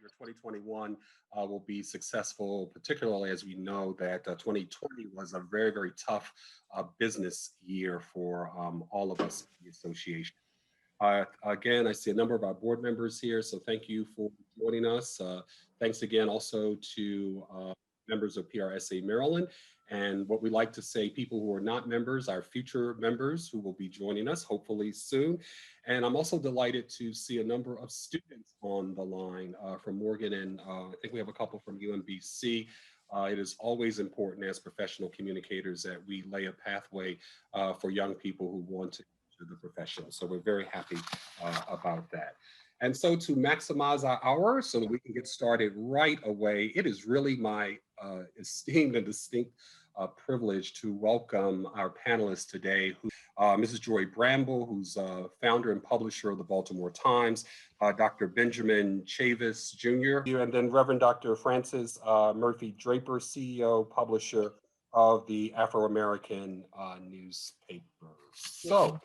your 2021 will be successful, particularly as we know that 2020 was a very, very tough business year for all of us in the association. Again, I see a number of our board members here, so thank you for joining us. Thanks again also to members of PRSA Maryland. And what we like to say, people who are not members, our future members who will be joining us hopefully soon. And I'm also delighted to see a number of students on the line from Morgan, and I think we have a couple from UMBC. It is always important as professional communicators that we lay a pathway for young people who want to enter the profession. So we're very happy about that. And so to maximize our hour so that we can get started right away, it is really my esteemed and distinct privilege to welcome our panelists today, Mrs. Joy Bramble, who's founder and publisher of the Baltimore Times, Dr. Benjamin Chavis Jr., and then Reverend Dr. Francis Murphy Draper, CEO, publisher of the AFRO American Newspapers. So,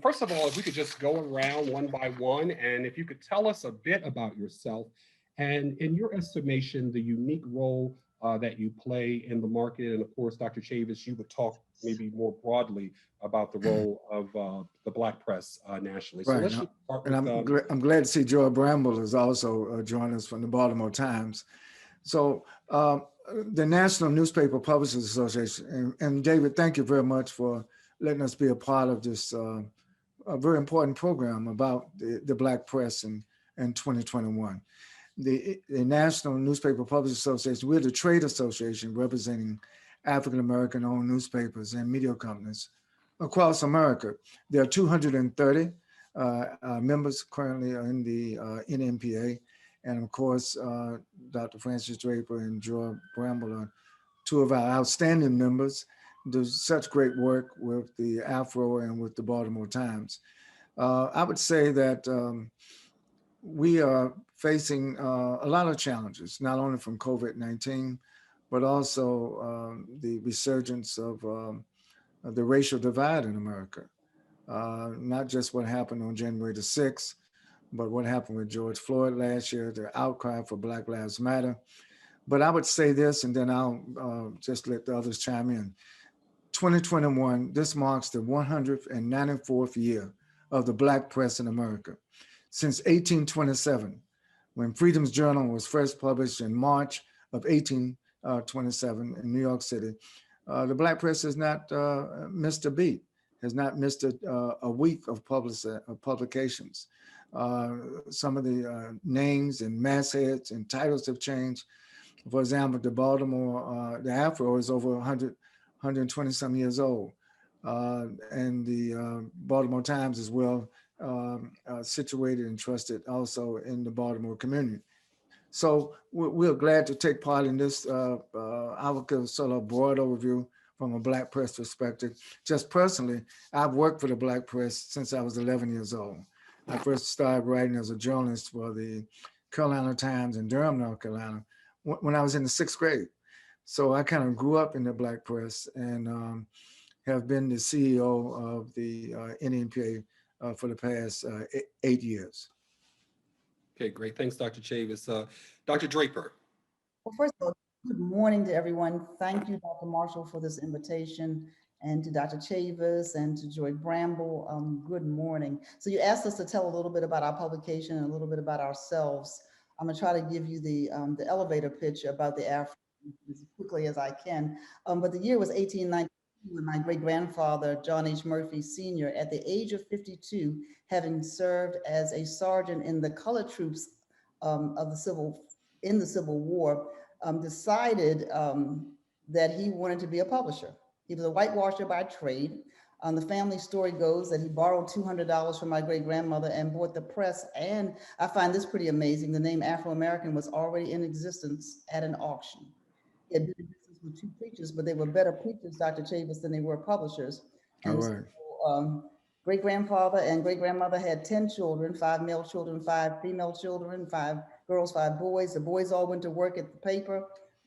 first of all, if we could just go around one by one, and if you could tell us a bit about yourself, and in your estimation, the unique role that you play in the market. And of course, Dr. Chavis, you would talk maybe more broadly about the role of the Black press nationally. So let's start with, I'm glad to see Joy Bramble is also joining us from the Baltimore Times. So the National Newspaper Publishers Association, and David, thank you very much for letting us be a part of this a very important program about the Black press in 2021. The National Newspaper Publishers Association, we're the trade association representing African-American owned newspapers and media companies across America. There are 230 members currently in the NNPA. And of course, Dr. Francis Draper and Joy Bramble are two of our outstanding members. Do such great work with the AFRO and with the Baltimore Times. I would say that we are facing a lot of challenges, not only from COVID-19, but also the resurgence of the racial divide in America. Not just what happened on January the 6th, but what happened with George Floyd last year, the outcry for Black Lives Matter. But I would say this, and then I'll just let the others chime in. 2021, this marks the 194th year of the Black press in America. Since 1827, when Freedom's Journal was first published in March of 1827 in New York City, the Black press has not missed a beat, has not missed a week of publications. Some of the names and mastheads and titles have changed. For example, the Baltimore, the AFRO is over 120 some years old. And the Baltimore Times is well situated and trusted also in the Baltimore community. So we're glad to take part in this. I will give sort of a broad overview from a Black press perspective. Just personally, I've worked for the Black press since I was 11 years old. I first started writing as a journalist for the Carolina Times in Durham, North Carolina, when I was in the 6th grade. So I kind of grew up in the Black press and have been the CEO of the NNPA for the past 8 years. Okay, great. Thanks, Dr. Chavis. Dr. Draper. Well, first of all, good morning to everyone. Thank you, Dr. Marshall, for this invitation, and to Dr. Chavis and to Joy Bramble. Good morning. So you asked us to tell a little bit about our publication and a little bit about ourselves. I'm going to try to give you the elevator pitch about the AFRO as quickly as I can. But the year was 1892 when my great-grandfather, John H. Murphy Sr., at the age of 52, having served as a sergeant in the colored troops of the Civil War, decided that he wanted to be a publisher. He was a whitewasher by trade. The family story goes that he borrowed $200 from my great-grandmother and bought the press. And I find this pretty amazing. The name AFRO American was already in existence at an auction. He had been in business with 2 preachers, but they were better preachers, Dr. Chavis, than they were publishers. And so, great-grandfather and great-grandmother had 10 children, 5 male children, 5 female children, 5 girls, 5 boys. The boys all went to work at the paper,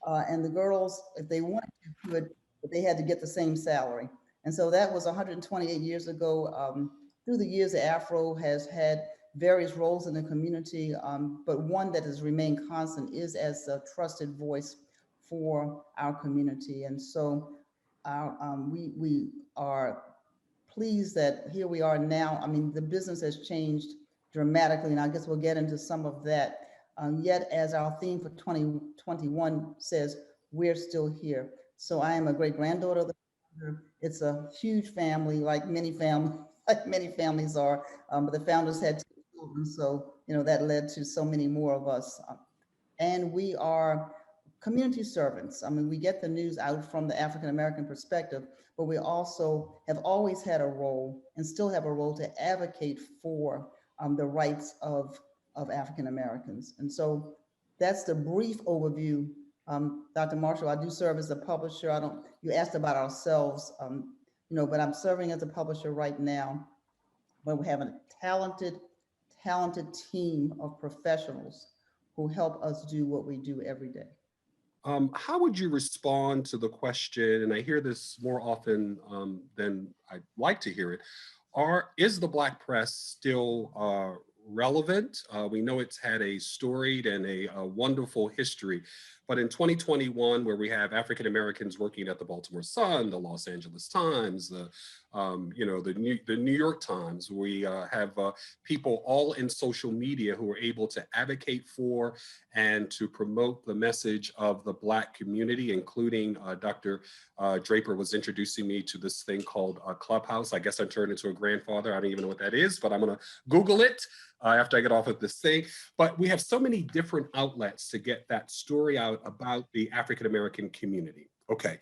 and the girls, if they wanted to, could, but they had to get the same salary. And so that was 128 years ago. Through the years, the AFRO has had various roles in the community, but one that has remained constant is as a trusted voice for our community. And so we are pleased that here we are now. I mean, the business has changed dramatically, and I guess we'll get into some of that. Yet, as our theme for 2021 says, we're still here. So I am a great granddaughter of the founder. It's a huge family, like many families are, but the founders had 2 children, so that led to so many more of us. And we are community servants. I mean, we get the news out from the African American perspective, but we also have always had a role and still have a role to advocate for the rights of African Americans. And so that's the brief overview. Dr. Marshall, I do serve as a publisher. You asked about ourselves, but I'm serving as a publisher right now, but we have a talented team of professionals who help us do what we do every day. How would you respond to the question, and I hear this more often than I'd like to hear it, is the Black press still relevant? We know it's had a storied and a wonderful history, but in 2021, where we have African Americans working at the Baltimore Sun, the Los Angeles Times, the New York Times, we have people all in social media who are able to advocate for and to promote the message of the Black community, including Dr. Draper was introducing me to this thing called Clubhouse. I guess I turned into a grandfather. I don't even know what that is, but I'm gonna Google it after I get off of this thing. But we have so many different outlets to get that story out about the African American community. Okay.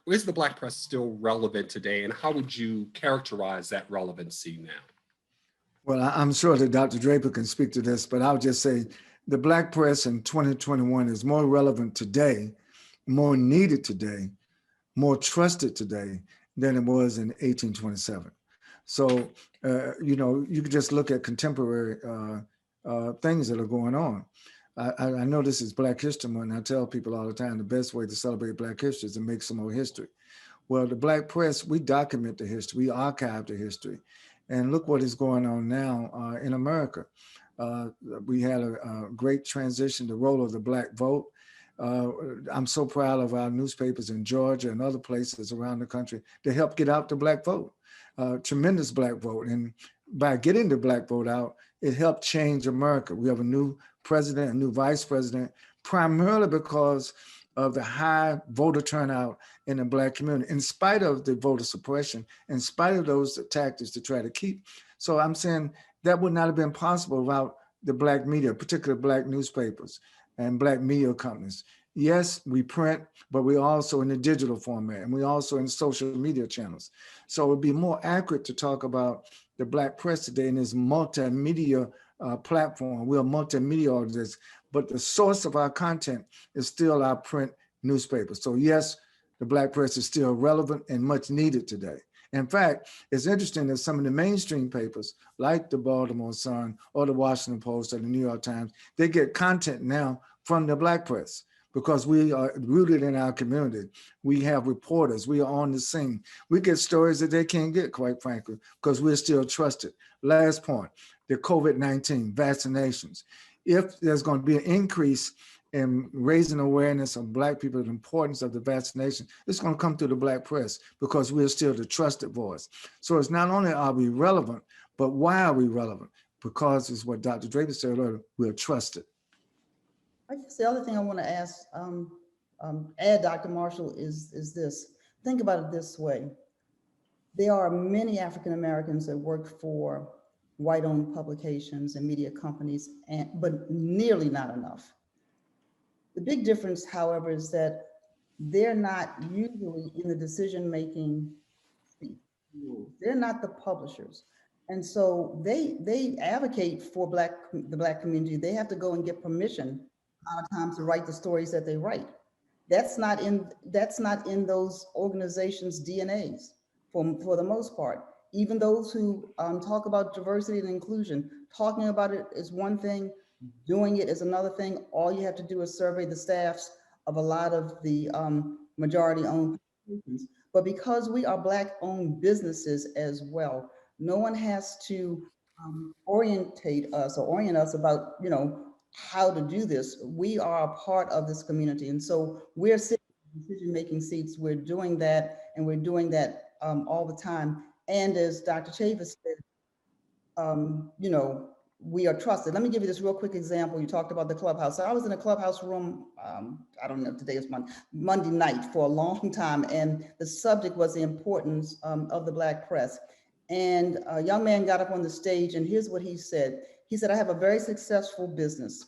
Is the Black press still relevant today, and how would you characterize that relevancy now? Well, I'm sure that Dr. Draper can speak to this, but I'll just say the Black press in 2021 is more relevant today, more needed today, more trusted today than it was in 1827. So, you could just look at contemporary things that are going on. I know this is Black History Month, and I tell people all the time the best way to celebrate Black history is to make some more history. Well, the Black press, we document the history, we archive the history. And look what is going on now in America. We had a great transition, the role of the Black vote. I'm so proud of our newspapers in Georgia and other places around the country to help get out the Black vote, tremendous Black vote. And by getting the Black vote out, it helped change America. We have a new president, a new vice president, primarily because of the high voter turnout in the Black community, in spite of the voter suppression, in spite of those tactics to try to keep. So I'm saying that would not have been possible without the Black media, particularly Black newspapers and Black media companies. Yes, we print, but we also in the digital format, and we also in social media channels. So it would be more accurate to talk about the Black press today in this multimedia platform. We're a multimedia organization, but the source of our content is still our print newspaper. So yes, the Black press is still relevant and much needed today. In fact, it's interesting that some of the mainstream papers, like the Baltimore Sun or the Washington Post or the New York Times, they get content now from the Black press because we are rooted in our community. We have reporters, we are on the scene. We get stories that they can't get, quite frankly, because we're still trusted. Last point, the COVID-19 vaccinations. If there's going to be an increase in raising awareness of Black people, the importance of the vaccination, it's going to come through the Black press because we're still the trusted voice. So it's not only are we relevant, but why are we relevant? Because it's what Dr. Draper said earlier, we're trusted. I guess the other thing I want to add, Dr. Marshall, is this. Think about it this way. There are many African Americans that work for white-owned publications and media companies, but nearly not enough. The big difference, however, is that they're not usually in the decision-making seat. They're not the publishers. And so they advocate for the Black community. They have to go and get permission a lot of times to write the stories that they write. That's not in those organizations' DNAs for the most part. Even those who talk about diversity and inclusion, talking about it is one thing, doing it is another thing. All you have to do is survey the staffs of a lot of the majority-owned publications. But because we are Black-owned businesses as well, No one has to orientate us or orient us about, how to do this. We are a part of this community. And so we're sitting in decision-making seats. We're doing that, and we're doing that all the time. And as Dr. Chavis said, we are trusted. Let me give you this real quick example. You talked about the clubhouse. So I was in a clubhouse room, I don't know if today is Monday night for a long time. And the subject was the importance of the Black press. And a young man got up on the stage, and here's what he said. He said, I have a very successful business.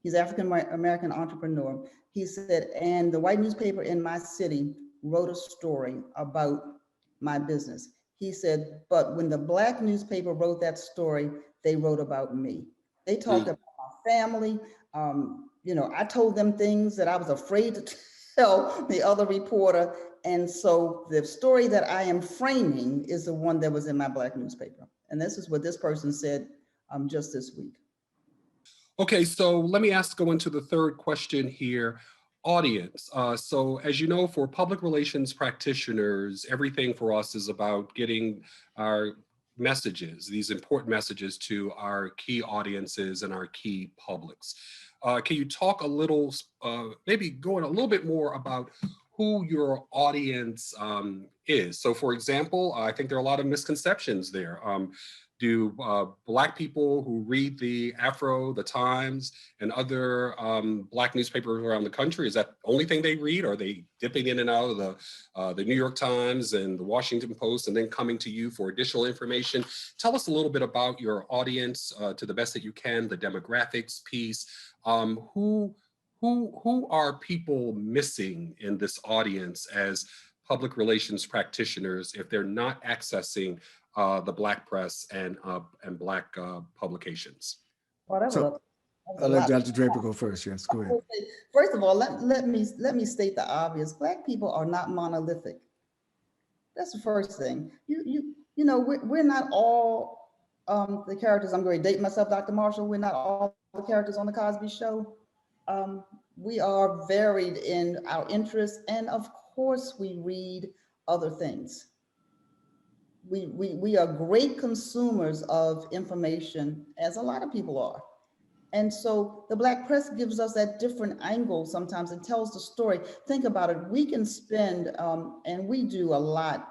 He's African American entrepreneur. He said, and the white newspaper in my city wrote a story about my business. He said, but when the Black newspaper wrote that story, they wrote about me. They talked about my family. I told them things that I was afraid to tell the other reporter. And so the story that I am framing is the one that was in my Black newspaper. And this is what this person said just this week. Okay, so let me go into the third question here. Audience. So as you know, for public relations practitioners, everything for us is about getting our messages, these important messages, to our key audiences and our key publics. Can you talk a little, maybe go in a little bit more about who your audience is? So for example, I think there are a lot of misconceptions there. Do Black people who read the AFRO, the Times, and other Black newspapers around the country, is that the only thing they read? Are they dipping in and out of the New York Times and the Washington Post and then coming to you for additional information? Tell us a little bit about your audience to the best that you can, the demographics piece. Who are people missing in this audience as public relations practitioners if they're not accessing the Black press and Black publications? So I'll let Dr. Draper go first. Yes, go ahead. First of all, let me state the obvious. Black people are not monolithic. That's the first thing. We're not all the characters. I'm going to date myself, Dr. Marshall. We're not all the characters on the Cosby Show. We are varied in our interests, and of course, we read other things. We are great consumers of information, as a lot of people are. And so the Black press gives us that different angle sometimes and tells the story. Think about it. We can spend, and we do a lot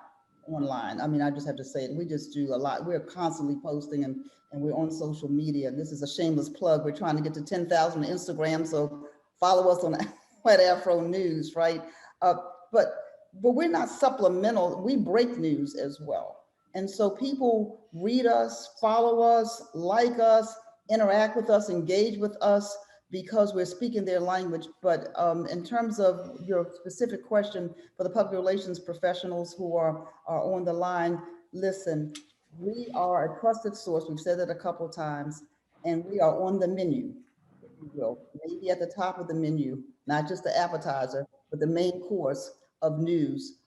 online. I mean, I just have to say it. We just do a lot. We're constantly posting and we're on social media. This is a shameless plug. We're trying to get to 10,000 on Instagram. So follow us on at AFRO News, right? But we're not supplemental. We break news as well. And so people read us, follow us, like us, interact with us, engage with us because we're speaking their language. But in terms of your specific question for the public relations professionals who are on the line, listen, we are a trusted source. We've said it a couple of times, and we are on the menu, if you will, maybe at the top of the menu, not just the appetizer, but the main course of news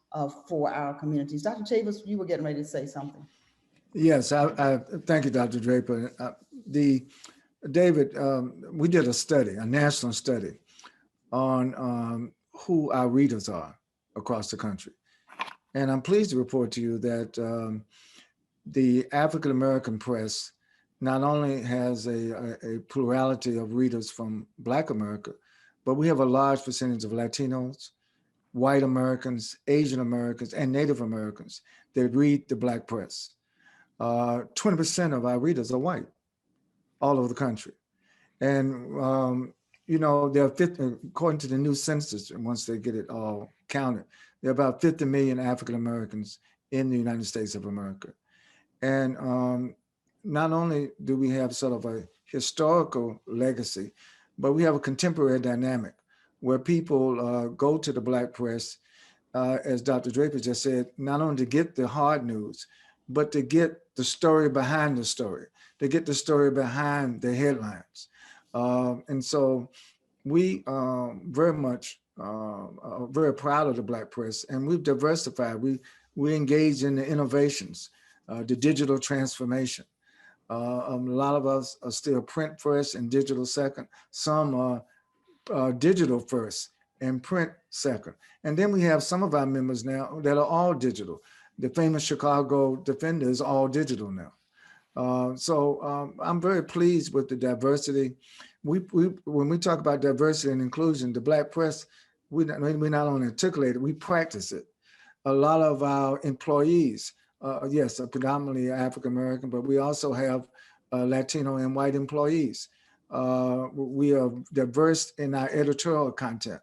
for our communities. Dr. Chavis, you were getting ready to say something. Yes, I thank you, Dr. Draper. David, we did a national study on who our readers are across the country. And I'm pleased to report to you that the African American press not only has a plurality of readers from Black America, but we have a large percentage of Latinos, white Americans, Asian Americans, and Native Americans that read the Black press. 20% of our readers are white all over the country. And, there are 50, according to the new census, and once they get it all counted, there are about 50 million African Americans in the United States of America. And not only do we have sort of a historical legacy, but we have a contemporary dynamic where people go to the Black press, as Dr. Draper just said, not only to get the hard news, but to get the story behind the story, to get the story behind the headlines. And so we very much are very proud of the Black press, and we've diversified. We engage in the innovations, the digital transformation. A lot of us are still print first and digital second. Some are digital first and print second. And then we have some of our members now that are all digital. The famous Chicago Defender is all digital now. I'm very pleased with the diversity. When we talk about diversity and inclusion, the Black press, we not only articulate it, we practice it. A lot of our employees, yes, are predominantly African American, but we also have Latino and white employees. We are diverse in our editorial content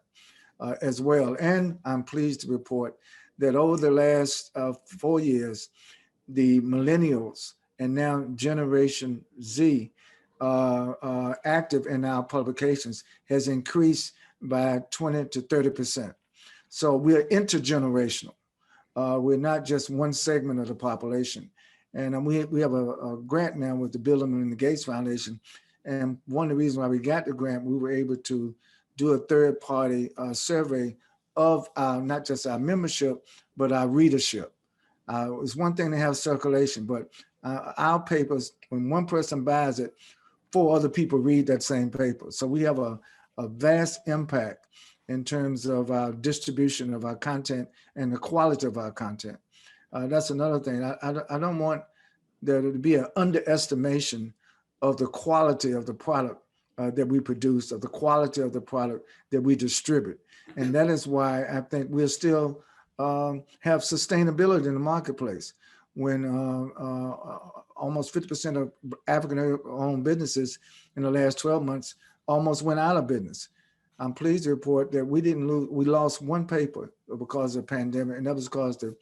as well. And I'm pleased to report that over the last 4 years, the millennials and now Generation Z active in our publications has increased by 20 to 30%. So we are intergenerational. We're not just one segment of the population. And we have a grant now with the Bill and Melinda Gates Foundation. And one of the reasons why we got the grant, we were able to do a third-party survey of not just our membership, but our readership. It's one thing to have circulation, but our papers, when one person buys it, 4 other people read that same paper. So we have a vast impact in terms of our distribution of our content and the quality of our content. That's another thing. I don't want there to be an underestimation of the quality of the product that we produce, of the quality of the product that we distribute. And that is why I think we'll still have sustainability in the marketplace when almost 50% of African-owned businesses in the last 12 months almost went out of business. I'm pleased to report that we lost one paper because of the pandemic, and that was because the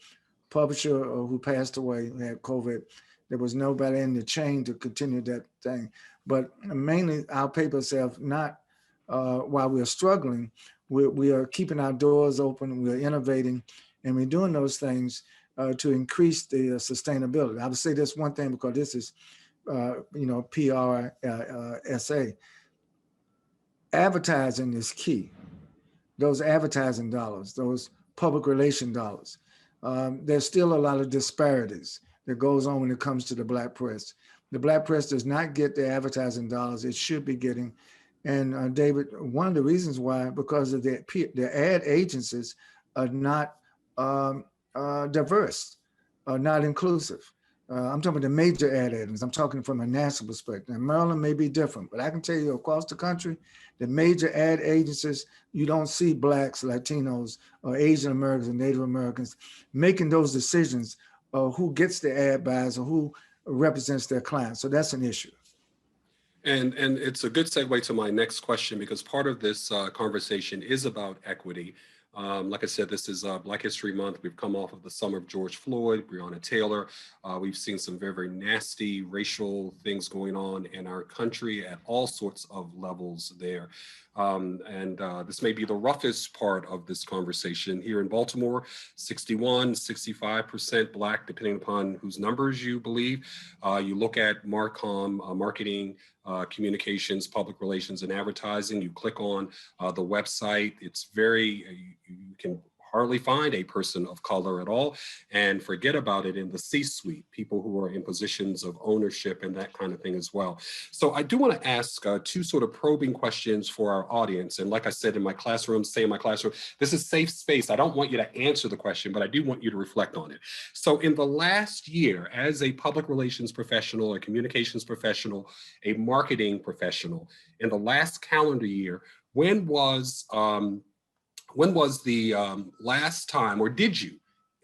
publisher who passed away, who had COVID, there was nobody in the chain to continue that thing. But mainly our papers have not, while we're struggling, we are keeping our doors open, we're innovating, and we're doing those things to increase the sustainability. I would say this one thing because this is, PRSA. Advertising is key. Those advertising dollars, those public relation dollars. There's still a lot of disparities that goes on when it comes to the Black press. The Black press does not get the advertising dollars it should be getting. And David, one of the reasons why, because of the ad agencies are not diverse, are not inclusive. I'm talking about the major ad agencies. I'm talking from a national perspective. And Maryland may be different, but I can tell you across the country, the major ad agencies, you don't see Blacks, Latinos, or Asian Americans and Native Americans making those decisions of who gets the ad buys or who represents their clients. So that's an issue. And it's a good segue to my next question, because part of this conversation is about equity. Like I said, this is Black History Month. We've come off of the summer of George Floyd, Breonna Taylor. We've seen some very, very nasty racial things going on in our country at all sorts of levels there. This may be the roughest part of this conversation. Here in Baltimore, 61, 65% Black, depending upon whose numbers you believe. You look at Marcom, marketing, communications, public relations, and advertising. You click on the website. It's very, you can hardly find a person of color at all, and forget about it in the C-suite, people who are in positions of ownership and that kind of thing as well. So I do want to ask 2 sort of probing questions for our audience. And like I said in my classroom, this is safe space. I don't want you to answer the question, but I do want you to reflect on it. So in the last year, as a public relations professional, a communications professional, a marketing professional, in the last calendar year, when was the last time, or did you,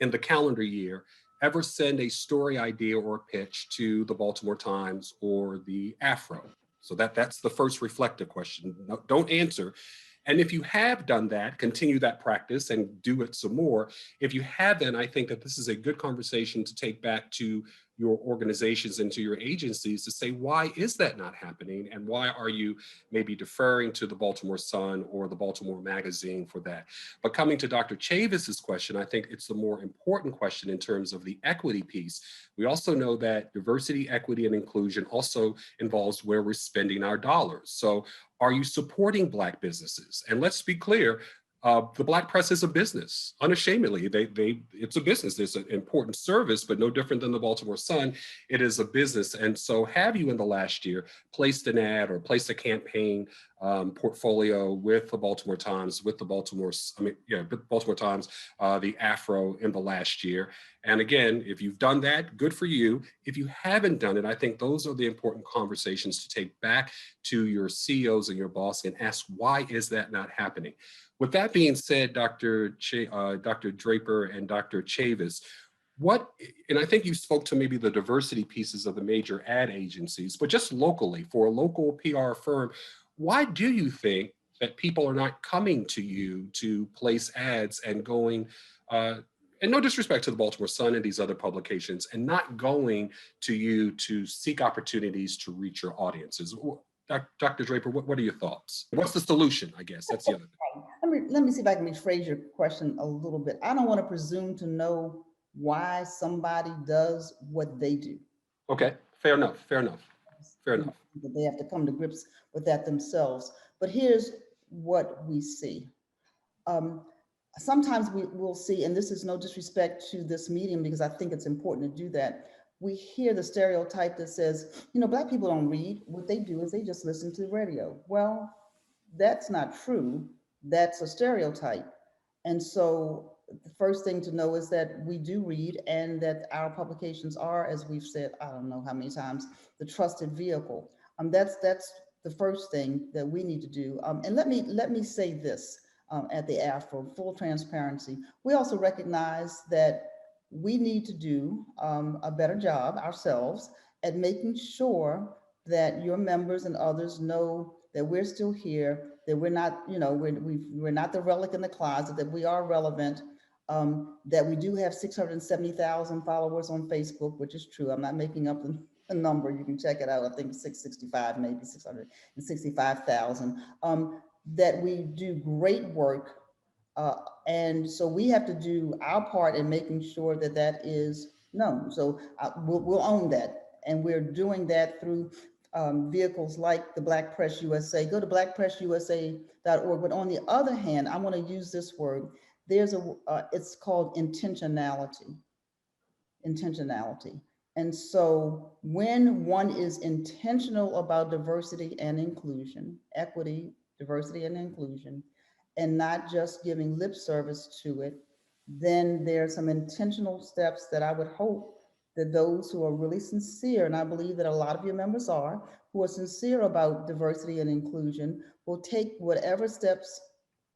in the calendar year, ever send a story idea or pitch to the Baltimore Times or the AFRO? So that's the first reflective question. No, don't answer. And if you have done that, continue that practice and do it some more. If you haven't, I think that this is a good conversation to take back to your organizations and to your agencies to say, why is that not happening? And why are you maybe deferring to the Baltimore Sun or the Baltimore Magazine for that? But coming to Dr. Chavis's question, I think it's the more important question in terms of the equity piece. We also know that diversity, equity, and inclusion also involves where we're spending our dollars. So are you supporting Black businesses? And let's be clear, the Black press is a business, unashamedly. It's a business. It's an important service, but no different than the Baltimore Sun. It is a business. And so have you in the last year placed an ad or placed a campaign portfolio with the Baltimore Times, with the Baltimore Times, the AFRO in the last year. And again, if you've done that, good for you. If you haven't done it, I think those are the important conversations to take back to your CEOs and your boss and ask, why is that not happening? With that being said, Dr. Draper and Dr. Chavis, and I think you spoke to maybe the diversity pieces of the major ad agencies, but just locally, for a local PR firm, why do you think that people are not coming to you to place ads and going, and no disrespect to the Baltimore Sun and these other publications, and not going to you to seek opportunities to reach your audiences? Dr. Draper, what are your thoughts? What's the solution, I guess? That's the other thing. Let me see if I can rephrase your question a little bit. I don't want to presume to know why somebody does what they do. Okay, fair enough. That they have to come to grips with that themselves. But here's what we see. Sometimes we will see, and this is no disrespect to this medium because I think it's important to do that. We hear the stereotype that says, Black people don't read. What they do is they just listen to the radio. Well, that's not true. That's a stereotype. And so the first thing to know is that we do read, and that our publications are, as we've said, I don't know how many times, the trusted vehicle. That's the first thing that we need to do. And let me say this at the AFRO, full transparency. We also recognize that we need to do a better job ourselves at making sure that your members and others know that we're still here, that we're not, we're not the relic in the closet, that we are relevant, that we do have 670,000 followers on Facebook, which is true. I'm not making up the number. You can check it out. I think 665, maybe 665,000. That we do great work. And so we have to do our part in making sure that that is known. So we'll own that. And we're doing that through vehicles like the Black Press USA. Go to blackpressusa.org. But on the other hand, I want to use this word. There's it's called intentionality. And so when one is intentional about diversity and inclusion, equity, diversity and inclusion, and not just giving lip service to it, then there's some intentional steps that I would hope that those who are really sincere, and I believe that a lot of your members are, who are sincere about diversity and inclusion, will take whatever steps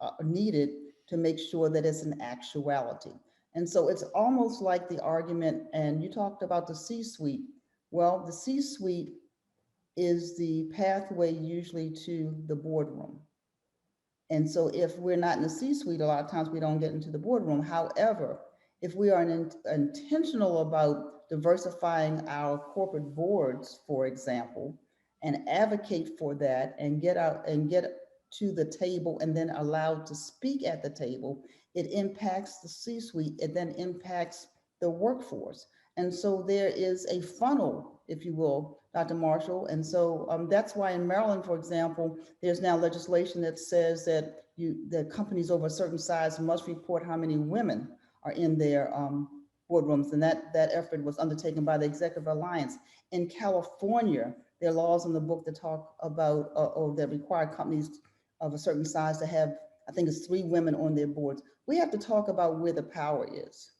are needed to make sure that it's an actuality. And so it's almost like the argument, and you talked about the C-suite. Well, the C-suite is the pathway usually to the boardroom. And so if we're not in the C-suite, a lot of times we don't get into the boardroom. However, if we are intentional about diversifying our corporate boards, for example, and advocate for that and get out and get to the table and then allowed to speak at the table, it impacts the C-suite. It then impacts the workforce. And so there is a funnel, if you will, Dr. Marshall. And so that's why in Maryland, for example, there's now legislation that says that the companies over a certain size must report how many women are in their boardrooms. And that effort was undertaken by the Executive Alliance. In California, there are laws in the book that talk about, or that require companies of a certain size to have, I think it's 3 women on their boards. We have to talk about where the power is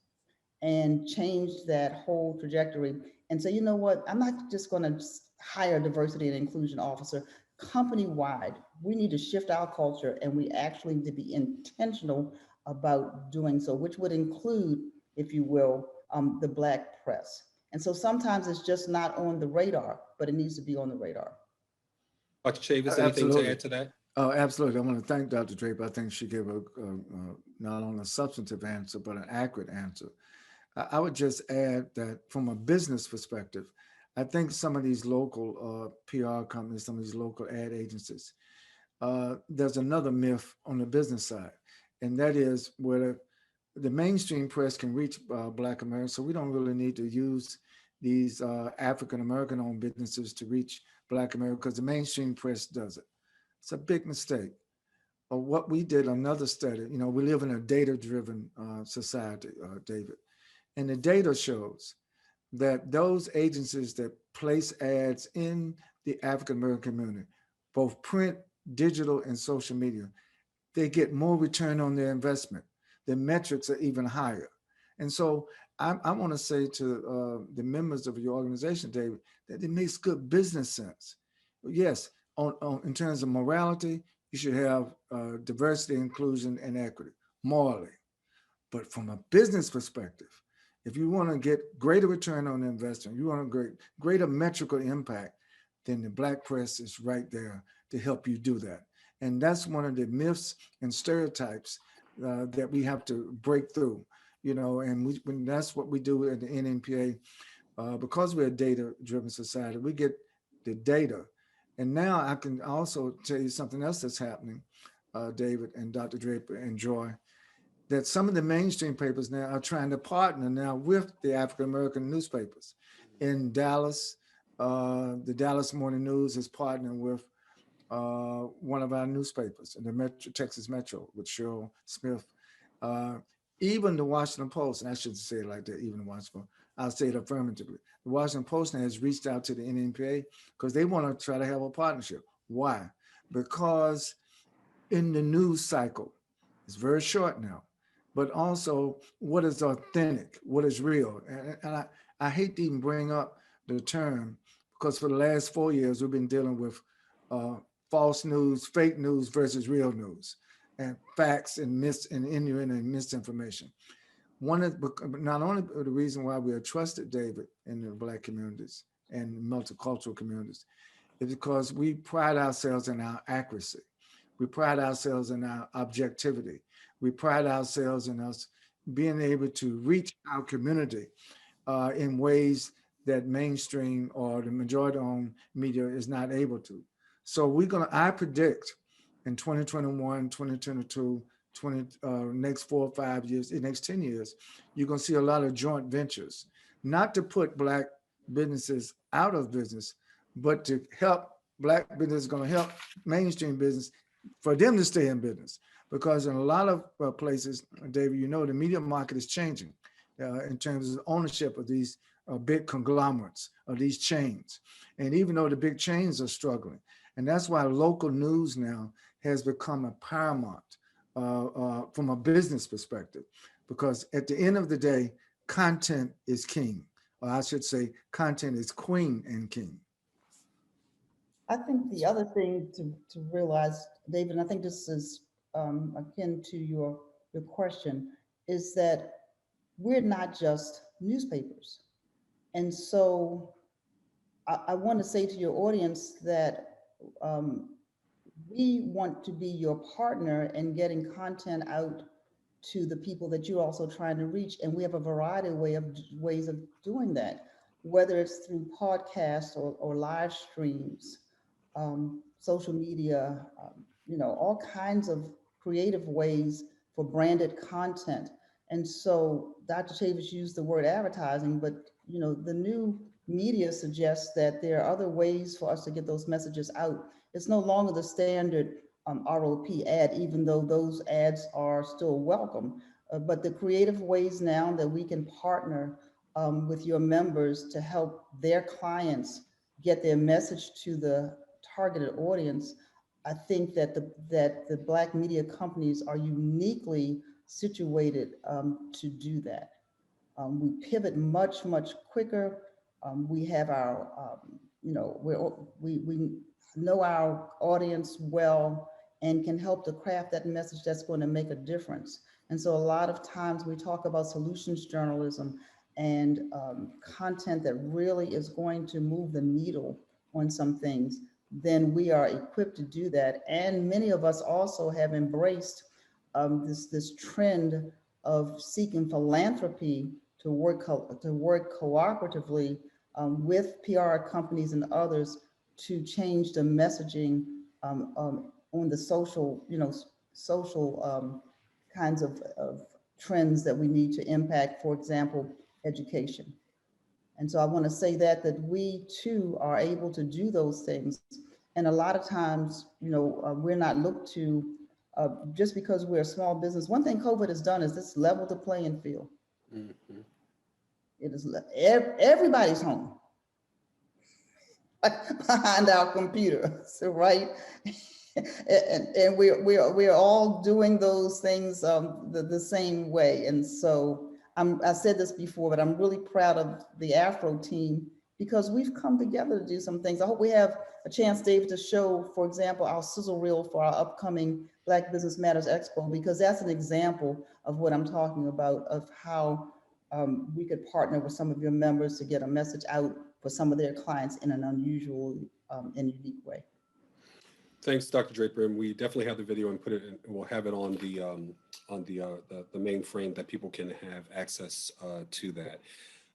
and change that whole trajectory and say, you know what, I'm not just going to hire a diversity and inclusion officer. Company-wide, we need to shift our culture, and we actually need to be intentional about doing so, which would include, if you will, the Black press. And so sometimes it's just not on the radar, but it needs to be on the radar. Dr. Chavis, anything to add to that? Oh, absolutely. I want to thank Dr. Draper. I think she gave a not only a substantive answer, but an accurate answer. I would just add that from a business perspective, I think some of these local PR companies, some of these local ad agencies, there's another myth on the business side, and that is where the mainstream press can reach Black Americans, so we don't really need to use these African-American owned businesses to reach Black America because the mainstream press does it. It's a big mistake. What we did, another study, we live in a data-driven society, David, and the data shows that those agencies that place ads in the African-American community, both print digital and social media, they get more return on their investment. The metrics are even higher. And so I want to say to the members of your organization, David, that it makes good business sense. Yes, in terms of morality, you should have diversity, inclusion, and equity, morally. But from a business perspective, if you want to get greater return on the investment, you want a greater metrical impact, then the Black press is right there to help you do that. And that's one of the myths and stereotypes that we have to break through, and that's what we do at the NNPA. Because we're a data-driven society, we get the data. And now I can also tell you something else that's happening, David and Dr. Draper and Joy, that some of the mainstream papers now are trying to partner now with the African American newspapers. In Dallas, the Dallas Morning News is partnering with one of our newspapers in the Texas Metro with Cheryl Smith. Even the Washington Post, and I shouldn't say it like that, even the Washington Post, I'll say it affirmatively. The Washington Post now has reached out to the NNPA because they want to try to have a partnership. Why? Because in the news cycle, it's very short now, but also what is authentic, what is real. And I hate to even bring up the term because for the last 4 years, we've been dealing with false news, fake news versus real news, and facts and misinformation. Not only the reason why we are trusted, David, in the Black communities and multicultural communities, is because we pride ourselves in our accuracy. We pride ourselves in our objectivity. We pride ourselves in us being able to reach our community in ways that mainstream or the majority-owned media is not able to. So I predict in 2021, 2022, next 4 or 5 years, the next 10 years, you're going to see a lot of joint ventures, not to put Black businesses out of business, but to help Black business, going to help mainstream business for them to stay in business. Because in a lot of places, David, the media market is changing in terms of ownership of these big conglomerates, of these chains. And even though the big chains are struggling, and that's why local news now has become a paramount from a business perspective, because at the end of the day, content is king, or I should say content is queen and king. I think the other thing to realize, David, and I think this is akin to your question, is that we're not just newspapers. And so I want to say to your audience that we want to be your partner in getting content out to the people that you're also trying to reach. And we have a variety of ways of doing that, whether it's through podcasts or live streams, social media, all kinds of creative ways for branded content. And so Dr. Chavis used the word advertising, but the new media suggests that there are other ways for us to get those messages out. It's no longer the standard ROP ad, even though those ads are still welcome, but the creative ways now that we can partner with your members to help their clients get their message to the targeted audience. I think that the Black media companies are uniquely situated to do that. We pivot much quicker. We have our, we know our audience well and can help to craft that message that's going to make a difference. And so a lot of times we talk about solutions journalism and content that really is going to move the needle on some things, then we are equipped to do that. And many of us also have embraced this trend of seeking philanthropy to work cooperatively with PR companies and others to change the messaging on the social, social kinds of trends that we need to impact, for example, education. And so I want to say that we too are able to do those things. And a lot of times, we're not looked to just because we're a small business. One thing COVID has done is this leveled the playing field. Mm-hmm. It is everybody's home behind our computer, so right? and we're all doing those things the same way. And so I said this before, but I'm really proud of the AFRO team because we've come together to do some things. I hope we have a chance, David, to show, for example, our sizzle reel for our upcoming Black Business Matters Expo, because that's an example of what I'm talking about, of how we could partner with some of your members to get a message out for some of their clients in an unusual and unique way. Thanks, Dr. Draper, and we definitely have the video and put it in, we'll have it on the main frame that people can have access to that.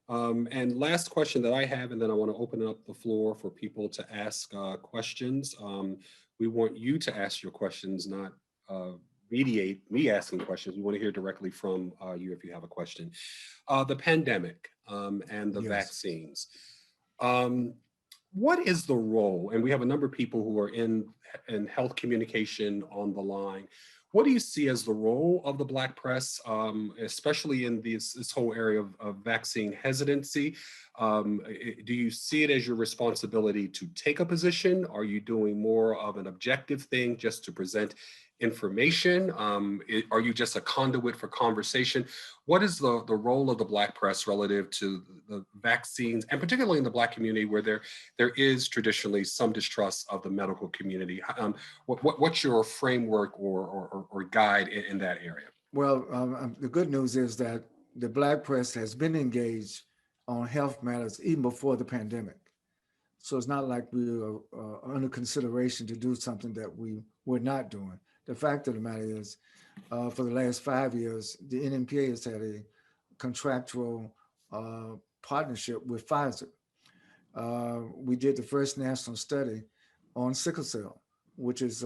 And last question that I have, and then I want to open up the floor for people to ask questions. We want you to ask your questions, not mediate me asking questions. We want to hear directly from you if you have a question. The pandemic and the vaccines. What is the role, and we have a number of people who are in health communication on the line. What do you see as the role of the Black press, especially in this whole area of vaccine hesitancy? Do you see it as your responsibility to take a position? Are you doing more of an objective thing just to present information? Are you just a conduit for conversation? What is the role of the Black press relative to the vaccines, and particularly in the Black community where there is traditionally some distrust of the medical community? What's your framework or guide in that area? Well, the good news is that the Black press has been engaged on health matters even before the pandemic. So it's not like we are under consideration to do something that we were not doing. The fact of the matter is, for the last 5 years, the NMPA has had a contractual partnership with Pfizer. We did the first national study on sickle cell, which is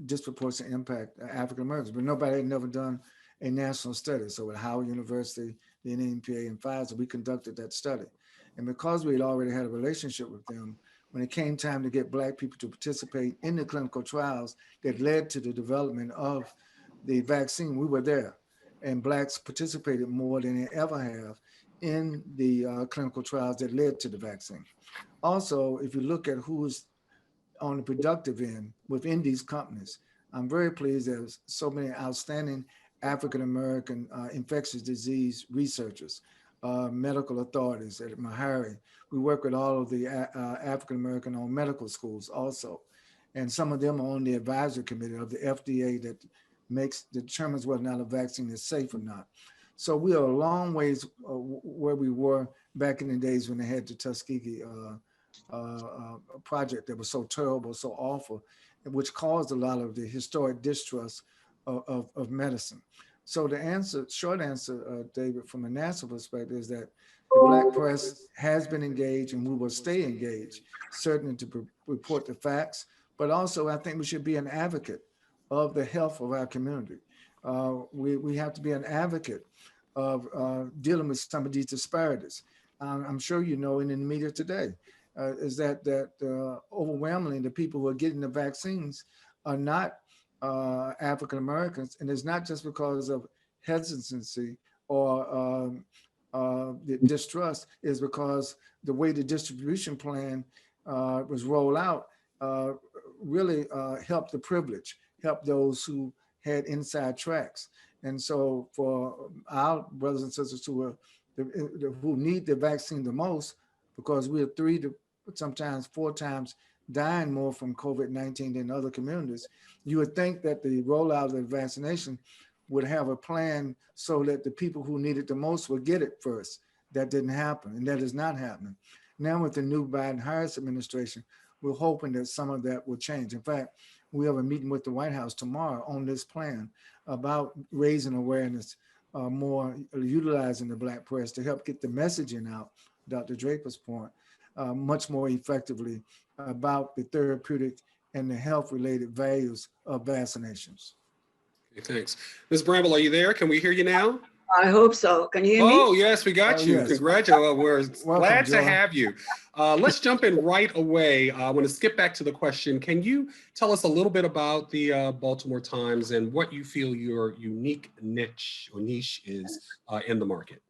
disproportionate impact African Americans, but nobody had never done a national study. So with Howard University, the NMPA, and Pfizer, we conducted that study. And because we had already had a relationship with them, when it came time to get Black people to participate in the clinical trials that led to the development of the vaccine, we were there. And Blacks participated more than they ever have in the clinical trials that led to the vaccine. Also, if you look at who's on the productive end within these companies, I'm very pleased there's so many outstanding African-American infectious disease researchers, medical authorities at Meharry. We work with all of the African-American owned medical schools also. And some of them are on the advisory committee of the FDA that determines whether or not a vaccine is safe or not. So we are a long ways where we were back in the days when they had the Tuskegee project that was so terrible, so awful, which caused a lot of the historic distrust of medicine. So the short answer, David, from a national perspective is that the Black press has been engaged and we will stay engaged, certainly to report the facts, but also I think we should be an advocate of the health of our community. We have to be an advocate of dealing with some of these disparities. I'm sure you know in the media today, is that overwhelmingly the people who are getting the vaccines are not African Americans, and it's not just because of hesitancy or the distrust, is because the way the distribution plan was rolled out really helped the privilege, helped those who had inside tracks. And so for our brothers and sisters who need the vaccine the most, because we are 3 to sometimes 4 times dying more from COVID-19 than other communities, you would think that the rollout of the vaccination would have a plan so that the people who need it the most would get it first. That didn't happen, and that is not happening. Now with the new Biden-Harris administration, we're hoping that some of that will change. In fact, we have a meeting with the White House tomorrow on this plan about raising awareness, more utilizing the Black press to help get the messaging out, Dr. Draper's point, much more effectively about the therapeutic and the health-related values of vaccinations. Okay, thanks. Ms. Bramble, are you there? Can we hear you now? I hope so. Can you hear me? Oh, yes, we got you. Yes. Congratulations. We're Welcome, glad to Joy. have you. Let's jump in right away. I want to skip back to the question. Can you tell us a little bit about the Baltimore Times and what you feel your unique niche is in the market?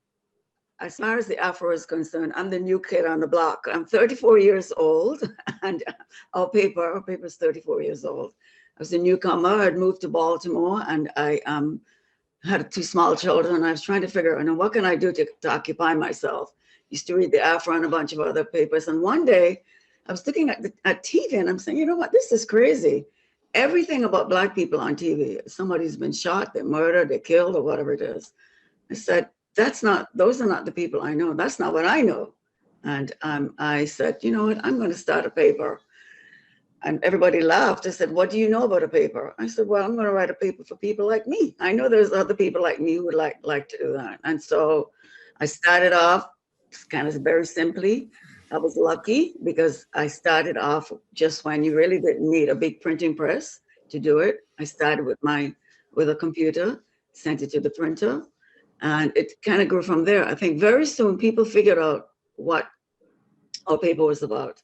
as far as the AFRO is concerned, I'm the new kid on the block. I'm 34 years old, and our paper is 34 years old. I was a newcomer. I'd moved to Baltimore, and I had 2 small children. And I was trying to figure out, what can I do to occupy myself? Used to read the AFRO and a bunch of other papers. And one day, I was looking at TV, and I'm saying, you know what? This is crazy. Everything about Black people on TV, somebody's been shot, they're murdered, they're killed, or whatever it is. I said, those are not the people I know. That's not what I know. And I said, you know what? I'm going to start a paper. And everybody laughed. I said, what do you know about a paper? I said, well, I'm going to write a paper for people like me. I know there's other people like me who would like to do that. And so I started off kind of very simply. I was lucky because I started off just when you really didn't need a big printing press to do it. I started with a computer, sent it to the printer, and it kind of grew from there. I think very soon people figured out what our paper was about.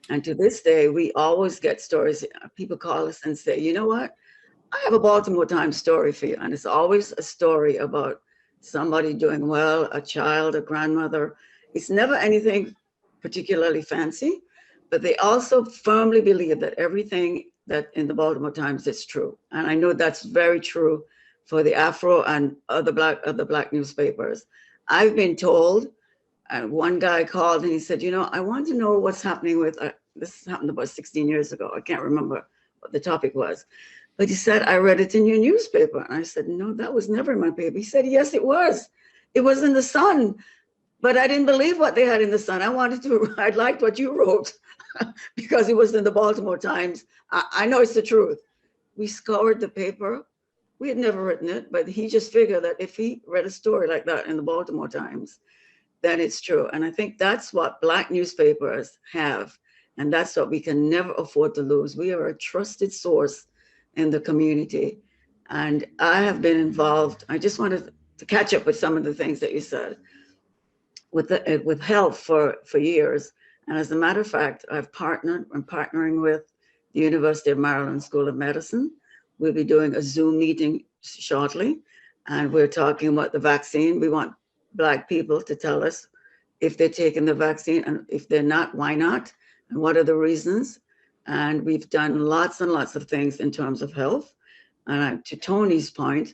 And to this day, we always get stories. People call us and say, you know what? I have a Baltimore Times story for you. And it's always a story about somebody doing well, a child, a grandmother. It's never anything particularly fancy, but they also firmly believe that everything that in the Baltimore Times is true. And I know that's very true for the AFRO and other black newspapers. I've been told, and one guy called and he said, I want to know what's happening with, this happened about 16 years ago. I can't remember what the topic was, but he said, I read it in your newspaper. And I said, no, that was never in my paper. He said, yes, it was. It was in the Sun. But I didn't believe what they had in the Sun. I liked what you wrote because it was in the Baltimore Times. I know it's the truth. We scoured the paper. We had never written it, but he just figured that if he read a story like that in the Baltimore Times, then it's true. And I think that's what Black newspapers have. And that's what we can never afford to lose. We are a trusted source in the community. And I have been involved. I just wanted to catch up with some of the things that you said. With health for years. And as a matter of fact, I'm partnering with the University of Maryland School of Medicine. We'll be doing a Zoom meeting shortly. And we're talking about the vaccine. We want Black people to tell us if they're taking the vaccine, and if they're not, why not? And what are the reasons? And we've done lots and lots of things in terms of health. And to Toni's point,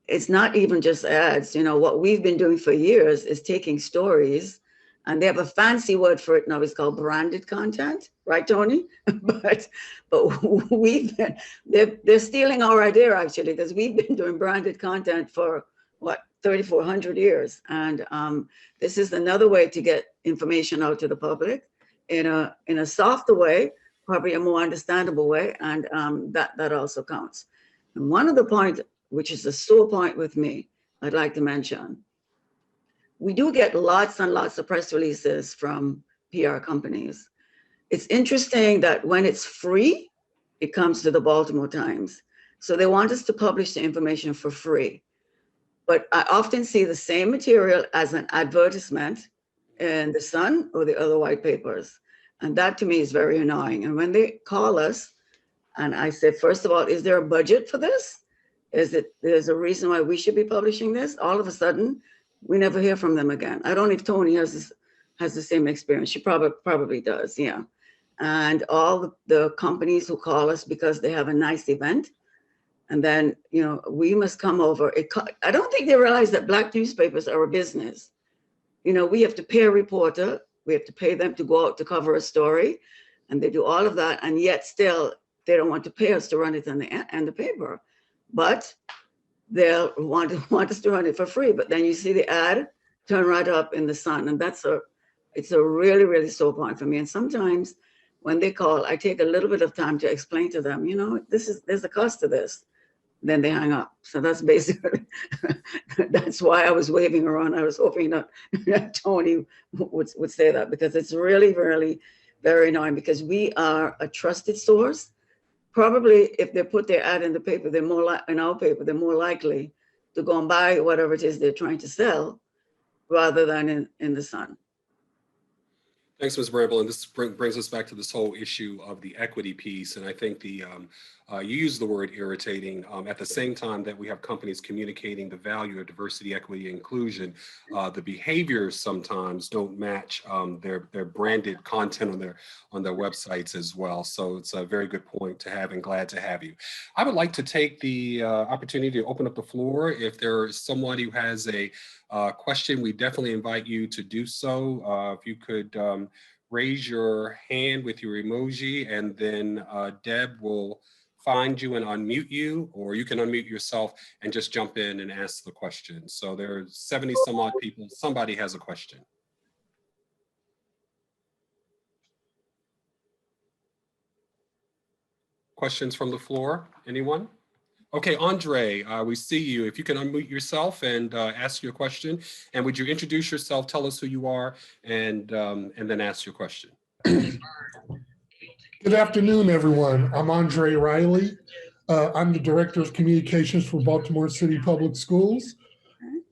it's not even just ads. What we've been doing for years is taking stories, and they have a fancy word for it now. It's called branded content, right, Toni? but they're stealing our idea actually, because we've been doing branded content for 3,400 years. And this is another way to get information out to the public in a softer way, probably a more understandable way, and that also counts. And one of the points, which is a sore point with me, I'd like to mention. We do get lots and lots of press releases from PR companies. It's interesting that when it's free, it comes to the Baltimore Times. So they want us to publish the information for free. But I often see the same material as an advertisement in the Sun or the other white papers. And that to me is very annoying. And when they call us, and I say, first of all, is there a budget for this? There's a reason why we should be publishing this? All of a sudden, we never hear from them again. I don't know if Toni has the same experience. She probably does, yeah. And all the companies who call us because they have a nice event, and then we must come over. I don't think they realize that Black newspapers are a business. We have to pay a reporter. We have to pay them to go out to cover a story, and they do all of that, and yet still they don't want to pay us to run it in the paper. But they'll want us to run it for free. But then you see the ad turn right up in the Sun. And it's a really, really sore point for me. And sometimes when they call, I take a little bit of time to explain to them, there's a cost to this. Then they hang up. So that's basically, that's why I was waving around. I was hoping that Toni would say that, because it's really, really very annoying, because we are a trusted source. Probably if they put their ad in the paper, in our paper, they're more likely to go and buy whatever it is they're trying to sell rather than in the Sun. Thanks, Ms. Bramble. And this brings us back to this whole issue of the equity piece. And I think the you use the word irritating. At the same time that we have companies communicating the value of diversity, equity, inclusion, the behaviors sometimes don't match their branded content on their websites as well. So it's a very good point to have, and glad to have you. I would like to take the opportunity to open up the floor. If there is someone who has a question, we definitely invite you to do so. If you could raise your hand with your emoji, and then Deb will find you and unmute you, or you can unmute yourself and just jump in and ask the question. So there are 70 some odd people. Somebody has a question. Questions from the floor? Anyone? Okay, Andre, we see you. If you can unmute yourself and ask your question, and would you introduce yourself, tell us who you are, and then ask your question. Good afternoon, everyone. I'm Andre Riley. I'm the Director of Communications for Baltimore City Public Schools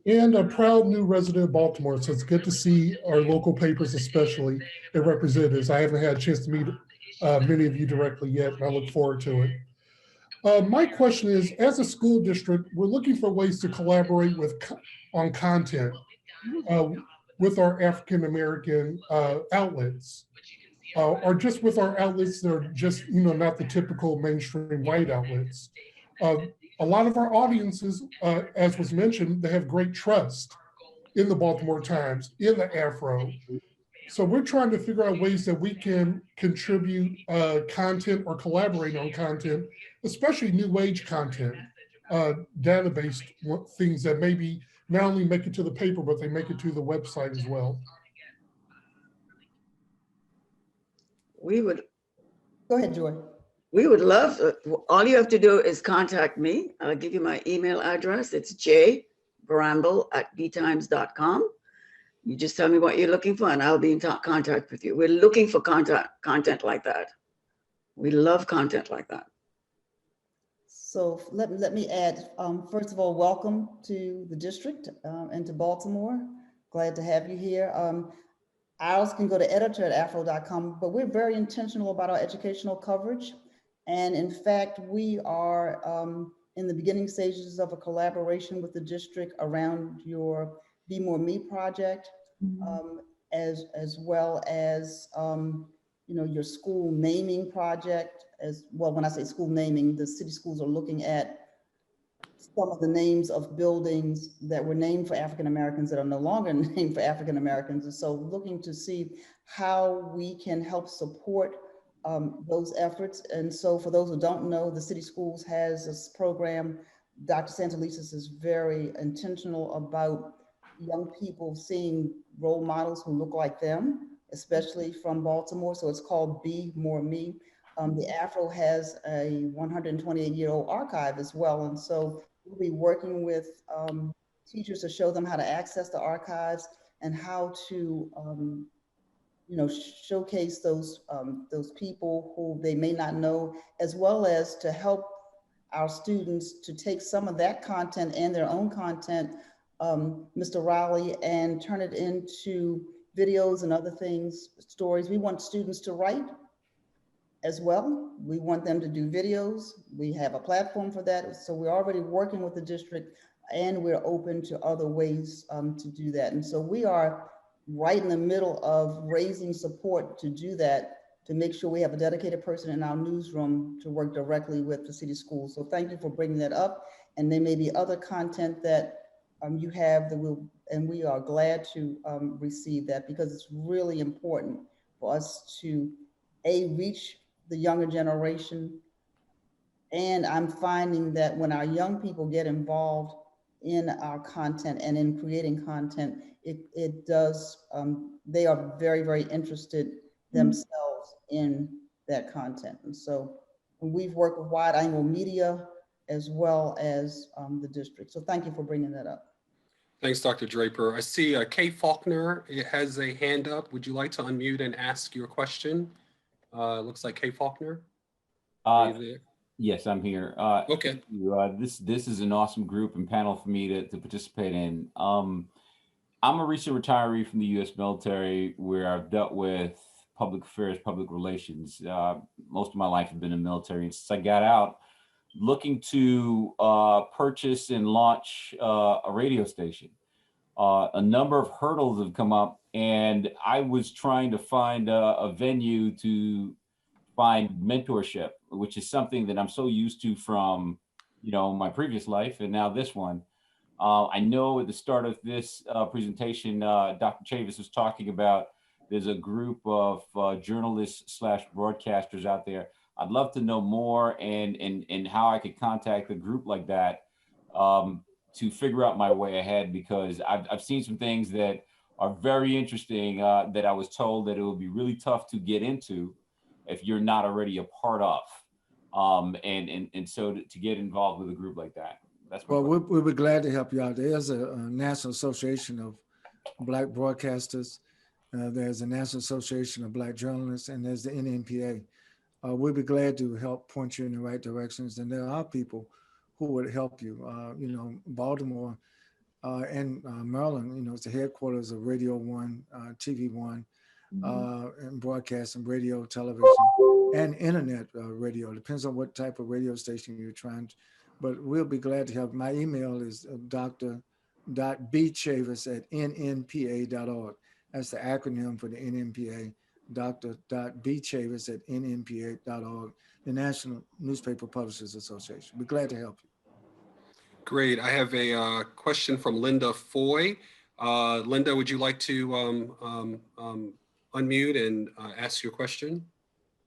and a proud new resident of Baltimore. So it's good to see our local papers, especially their representatives. I haven't had a chance to meet many of you directly yet, and I look forward to it. My question is, as a school district, we're looking for ways to collaborate on content with our African American outlets. Or just with our outlets that are just, not the typical mainstream white outlets. A lot of our audiences, as was mentioned, they have great trust in the Baltimore Times, in the AFRO. So we're trying to figure out ways that we can contribute content or collaborate on content, especially new age content, database things that maybe not only make it to the paper, but they make it to the website as well. We would. Go ahead, Joy. We would love to. All you have to do is contact me. I'll give you my email address. It's jbramble@btimes.com. You just tell me what you're looking for, and I'll be in contact with you. We're looking for content like that. We love content like that. So let me add, first of all, welcome to the district and to Baltimore. Glad to have you here. Ours can go to editor@afro.com, but we're very intentional about our educational coverage. And in fact, we are in the beginning stages of a collaboration with the district around your Be More Me project, as well as your school naming project. As well, when I say school naming, the city schools are looking at some of the names of buildings that were named for African Americans that are no longer named for African Americans. And so looking to see how we can help support those efforts. And so for those who don't know, the city schools has this program. Dr. Santelises is very intentional about young people seeing role models who look like them, especially from Baltimore. So it's called Be More Me. The AFRO has a 128-year-old archive as well. And so we'll be working with teachers to show them how to access the archives and how to, showcase those people who they may not know, as well as to help our students to take some of that content and their own content, Mr. Riley, and turn it into videos and other things, stories. We want students to write as well. We want them to do videos. We have a platform for that. So we're already working with the district, and we're open to other ways to do that. And so we are right in the middle of raising support to do that, to make sure we have a dedicated person in our newsroom to work directly with the city schools. So thank you for bringing that up. And there may be other content that you have that we are glad to receive that, because it's really important for us to reach the younger generation. And I'm finding that when our young people get involved in our content and in creating content, it does, they are very, very interested themselves in that content. And so we've worked with Wide Angle Media as well as the district. So thank you for bringing that up. Thanks, Dr. Draper. I see Kay Faulkner has a hand up. Would you like to unmute and ask your question? Looks like Kay Faulkner. Are you there? Yes, I'm here. Okay. This is an awesome group and panel for me to participate in. I'm a recent retiree from the U.S. military, where I've dealt with public affairs, public relations. Most of my life has been in the military. And since I got out, looking to purchase and launch a radio station. A number of hurdles have come up, and I was trying to find a venue to find mentorship, which is something that I'm so used to from, my previous life and now this one. I know at the start of this presentation, Dr. Chavis was talking about there's a group of journalists / broadcasters out there. I'd love to know more and how I could contact a group like that to figure out my way ahead, because I've seen some things that are very interesting that I was told that it would be really tough to get into if you're not already a part of. And so to get involved with a group like that. That's well, we'll be glad to help you out. There's a National Association of Black Broadcasters. There's a National Association of Black Journalists, and there's the NNPA. We'll be glad to help point you in the right directions. And there are people who would help you. Baltimore and Maryland, it's the headquarters of Radio One, TV One, and broadcasting, radio, television, and internet radio. Depends on what type of radio station you're trying to. But we'll be glad to help. My email is dr.bchavis@nnpa.org. That's the acronym for the NNPA, dr.bchavis@nnpa.org, the National Newspaper Publishers Association. We're glad to help you. Great. I have a question from Linda Foy. Linda, would you like to unmute and ask your question?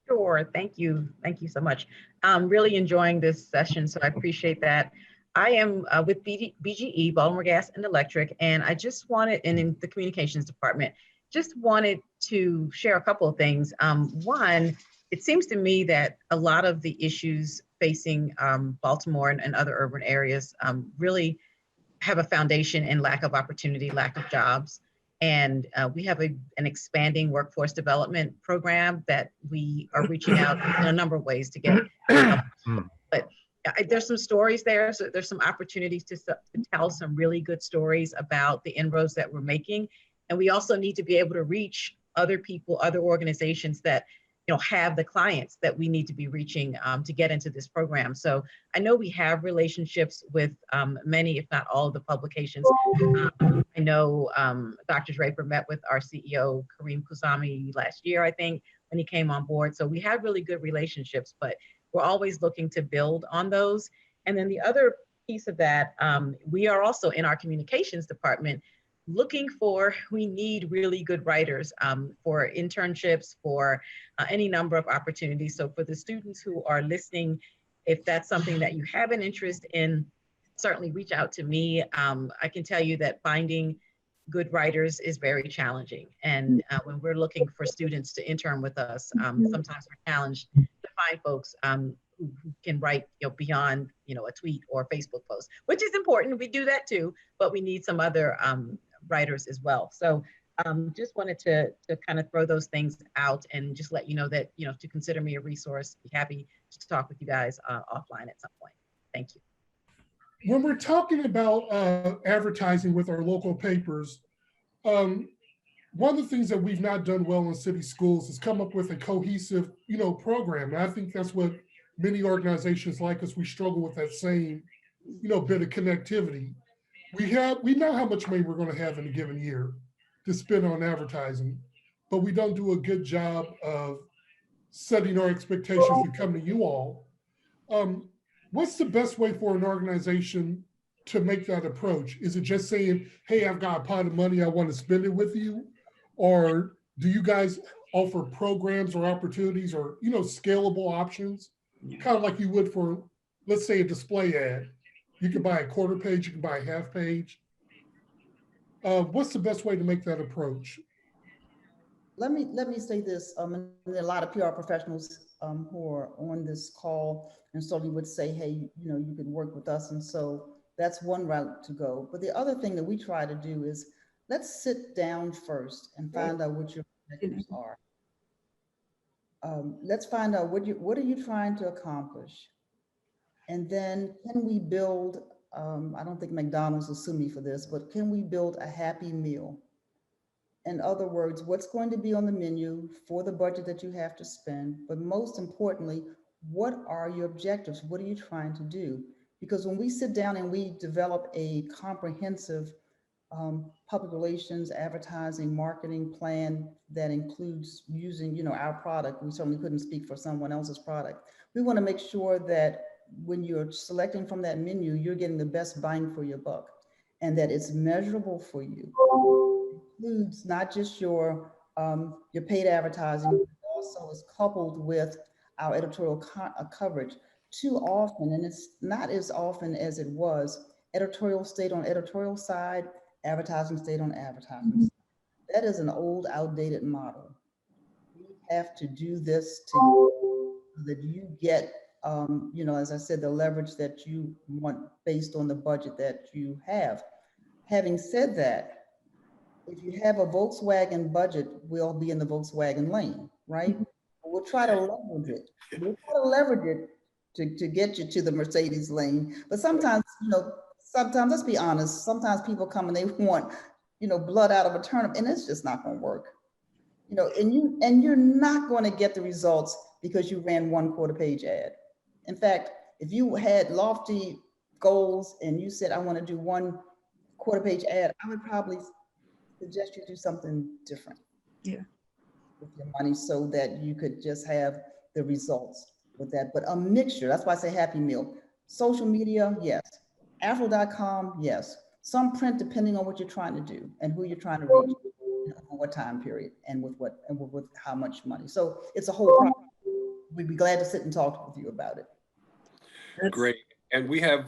Sure. Thank you. Thank you so much. I'm really enjoying this session, so I appreciate that. I am with BGE, Baltimore Gas and Electric, and I just wanted, and in the communications department, just wanted to share a couple of things. One, it seems to me that a lot of the issues facing Baltimore and other urban areas really have a foundation in lack of opportunity, lack of jobs. And we have an expanding workforce development program that we are reaching out in a number of ways to get. But there's some stories there. So there's some opportunities to tell some really good stories about the inroads that we're making. And we also need to be able to reach other people, other organizations that have the clients that we need to be reaching to get into this program. So I know we have relationships with many, if not all, of the publications. I know Dr. Draper met with our CEO, Kareem Kusami, last year, I think, when he came on board. So we have really good relationships, but we're always looking to build on those. And then the other piece of that, we are also in our communications department we need really good writers for internships, for any number of opportunities. So for the students who are listening, if that's something that you have an interest in, certainly reach out to me. I can tell you that finding good writers is very challenging. And when we're looking for students to intern with us, sometimes we're challenged to find folks who can write beyond a tweet or a Facebook post, which is important. We do that too, but we need some other writers as well. So just wanted to kind of throw those things out and just let you know that, to consider me a resource. Be happy to talk with you guys offline at some point. Thank you. When we're talking about advertising with our local papers, one of the things that we've not done well in city schools is come up with a cohesive, program. And I think that's what many organizations like us, we struggle with that same, bit of connectivity. We know how much money we're going to have in a given year to spend on advertising, but we don't do a good job of setting our expectations to come to you all. What's the best way for an organization to make that approach? Is it just saying, hey, I've got a pot of money, I want to spend it with you? Or do you guys offer programs or opportunities or, scalable options? Kind of like you would for, let's say, a display ad. You can buy a quarter page, you can buy a half page. What's the best way to make that approach? Let me say this, and there are a lot of PR professionals who are on this call and certainly would say, hey, you could work with us. And so that's one route to go. But the other thing that we try to do is let's sit down first and find out what your objectives are. Let's find out what are you trying to accomplish? And then can we build, I don't think McDonald's will sue me for this, but can we build a happy meal In other words, what's going to be on the menu for the budget that you have to spend, but most importantly, what are your objectives? What are you trying to do? Because when we sit down and we develop a comprehensive public relations, advertising, marketing plan that includes using, our product, we certainly couldn't speak for someone else's product. We want to make sure that when you're selecting from that menu, you're getting the best bang for your buck, and that it's measurable for you. It includes not just your paid advertising, but also is coupled with our editorial coverage. Too often, and it's not as often as it was, editorial stayed on editorial side, advertising stayed on advertising. That is an old, outdated model. We have to do this so that you get, as I said, the leverage that you want based on the budget that you have. Having said that, if you have a Volkswagen budget, we'll be in the Volkswagen lane, right? We'll try to leverage it. We'll try to leverage it to get you to the Mercedes lane. But sometimes, sometimes, let's be honest, sometimes people come and they want, blood out of a turnip, and it's just not going to work. And you're not going to get the results because you ran one quarter-page ad. In fact, if you had lofty goals and you said, I want to do one quarter-page ad, I would probably suggest you do something different. Yeah. With your money so that you could just have the results with that. But a mixture, that's why I say Happy Meal. Social media, yes. AFRO.com, yes. Some print depending on what you're trying to do and who you're trying to reach, for what time period and with what and with how much money. So it's a whole process. We'd be glad to sit and talk with you about it. Great. And we have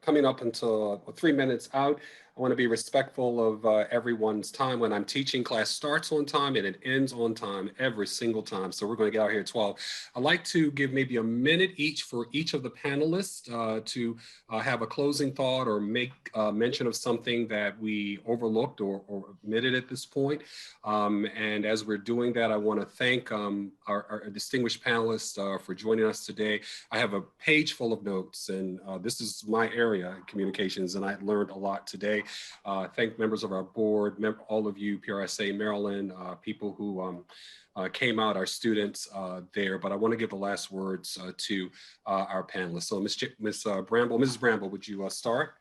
coming up until 3 minutes out. I want to be respectful of everyone's time. When I'm teaching, class starts on time and it ends on time every single time. So we're going to get out here at 12. I'd like to give maybe a minute each for each of the panelists to have a closing thought or make mention of something that we overlooked or omitted at this point. And as we're doing that, I want to thank our distinguished panelists for joining us today. I have a page full of notes, and this is my area, communications, and I learned a lot today. Thank members of our board, all of you, PRSA Maryland, people who came out, our students there, but I want to give the last words to our panelists. So Mrs. Bramble, would you start?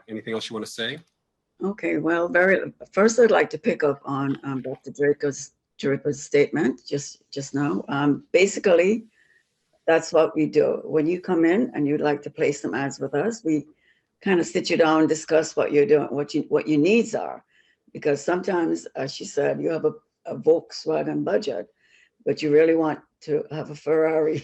Anything else you want to say? Okay, well, first I'd like to pick up on Dr. Draper's statement just now. Basically, that's what we do. When you come in and you'd like to place some ads with us, we kind of sit you down and discuss what you're doing, what your needs are. Because sometimes, as she said, you have a Volkswagen budget, but you really want to have a Ferrari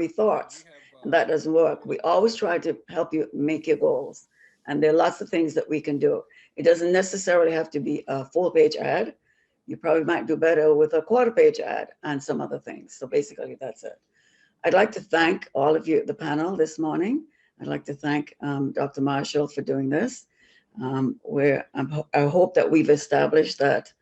thoughts. And that doesn't work. We always try to help you make your goals. And there are lots of things that we can do. It doesn't necessarily have to be a full-page ad. You probably might do better with a quarter-page ad and some other things. So basically, that's it. I'd like to thank all of you, the panel this morning. I'd like to thank Dr. Marshall for doing this. I hope that we've established that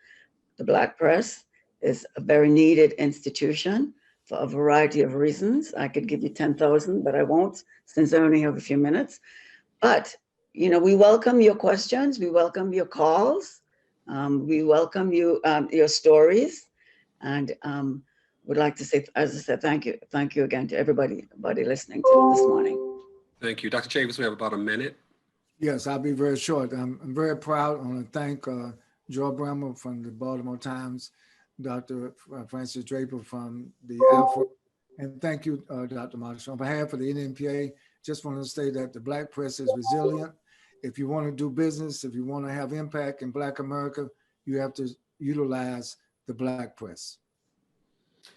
the Black press is a very needed institution for a variety of reasons. I could give you 10,000, but I won't, since I only have a few minutes. But we welcome your questions. We welcome your calls. We welcome your stories, and would like to say, as I said, thank you again to everybody listening to this morning. Thank you, Dr. Chavis. We have about a minute. Yes, I'll be very short. I'm very proud. I want to thank Joy Bramble from the Baltimore Times, Dr. Francis Draper from the AFRO, and thank you, Dr. Marshall. On behalf of the NNPA, just want to say that the Black press is resilient. If you want to do business, if you want to have impact in Black America, you have to utilize the Black press.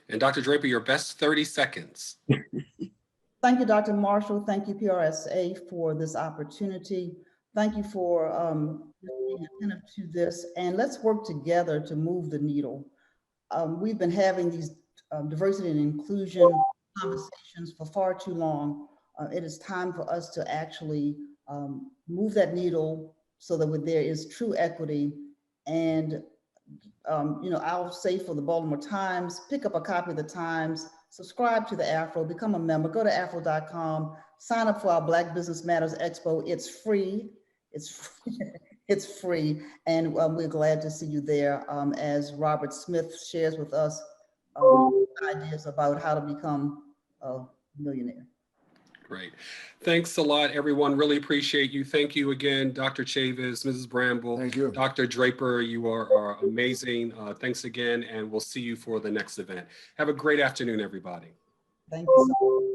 And Dr. Draper, your best 30 seconds. Thank you, Dr. Marshall. Thank you, PRSA, for this opportunity. Thank you for being attentive to this. And let's work together to move the needle. We've been having these diversity and inclusion conversations for far too long. It is time for us to actually move that needle so that there is true equity. And I'll say for the Baltimore Times, pick up a copy of the Times, subscribe to the AFRO, become a member, go to afro.com, sign up for our Black Business Matters Expo. It's free. It's free. It's free, and we're glad to see you there as Robert Smith shares with us ideas about how to become a millionaire. Great. Thanks a lot, everyone. Really appreciate you. Thank you again, Dr. Chavis, Mrs. Bramble, Thank you. Dr. Draper. You are amazing. Thanks again, and we'll see you for the next event. Have a great afternoon, everybody. Thank you so much.